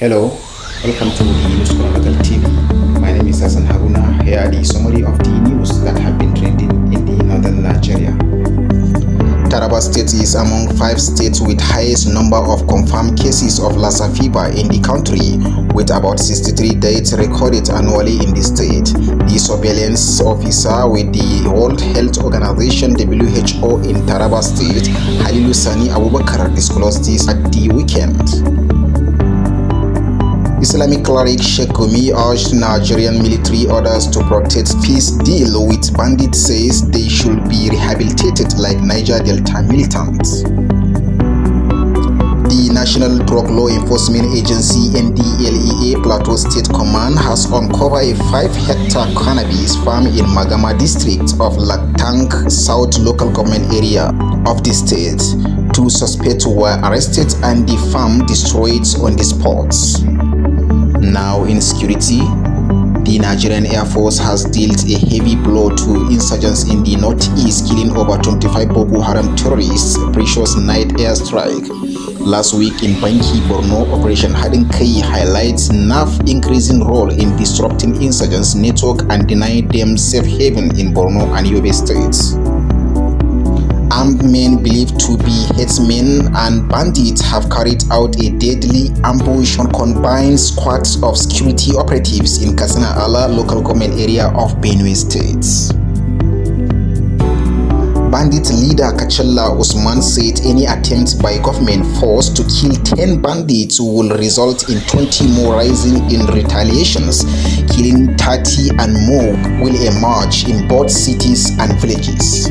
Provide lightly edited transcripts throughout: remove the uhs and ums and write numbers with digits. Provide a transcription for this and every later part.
Hello, welcome to the News Chronicle TV. My name is Hassan Haruna. Here are the summary of the news that have been trending in the northern Nigeria. Taraba State is among 5 states with highest number of confirmed cases of Lassa fever in the country, with about 63 deaths recorded annually in the state. The surveillance officer with the World Health Organization (WHO) in Taraba State, Halilu Sani Abubakar, disclosed this at the weekend. Islamic Cleric Sheikh Gumi urged Nigerian military orders to protect peace deal with Bandits, says they should be rehabilitated like Niger Delta militants. The National Drug Law Enforcement Agency (NDLEA) Plateau State Command has uncovered a 5-hectare cannabis farm in Magama district of Laktang South local government area of the state. 2 suspects were arrested and the farm destroyed on the spot. Now in security, the Nigerian Air Force has dealt a heavy blow to insurgents in the northeast, killing over 25 Boko Haram terrorists. Precious night airstrike last week in Banki, Borno. Operation Hadin Kai highlights NAF increasing role in disrupting insurgents' network and denying them safe haven in Borno and Yobe states. Armed men believed to be headsmen and bandits have carried out a deadly ambush on combined squads of security operatives in Katsina Ala local government area of Benue State. Bandit leader Kachalla Usman said any attempt by government force to kill 10 bandits will result in 20 more rising in retaliations, killing 30 and more will emerge in both cities and villages.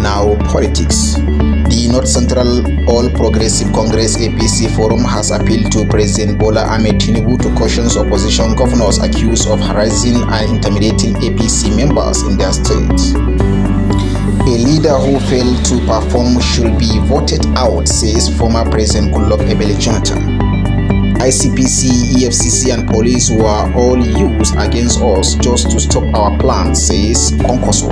Now politics. The North Central All Progressive Congress APC Forum has appealed to President Bola Ahmed Tinubu to caution opposition governors accused of harassing and intimidating APC members in their state. A leader who failed to perform should be voted out, says former President Goodluck Ebele Jonathan. ICPC, EFCC and police were all used against us just to stop our plans, says Konkoso.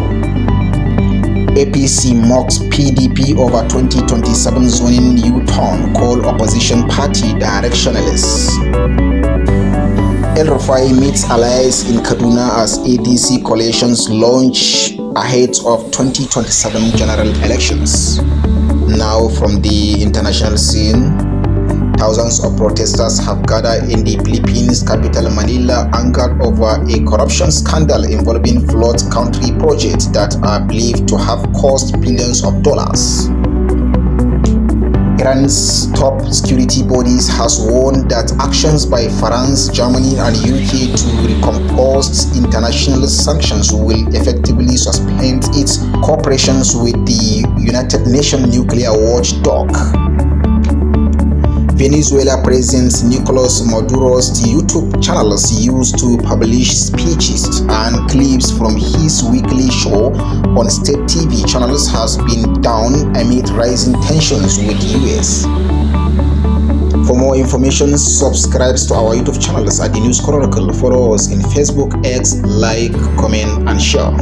APC mocks PDP over 2027 zoning U-turn, call opposition party directionalists. El Rufai meets allies in Kaduna as ADC coalitions launch ahead of 2027 general elections. Now from the international scene, thousands of protesters have gathered in the Philippines capital Manila, angered over a corruption scandal involving flood country projects that are believed to have cost billions of dollars. Iran's top security bodies has warned that actions by France, Germany and UK to recompose international sanctions will effectively suspend its cooperation with the United Nations nuclear watchdog. Venezuela President Nicolas Maduro's YouTube channels used to publish speeches and clips from his weekly show on state TV channels has been down amid rising tensions with the US. For more information, subscribe to our YouTube channels at the News Chronicle. Follow us in Facebook, X, like, comment and share.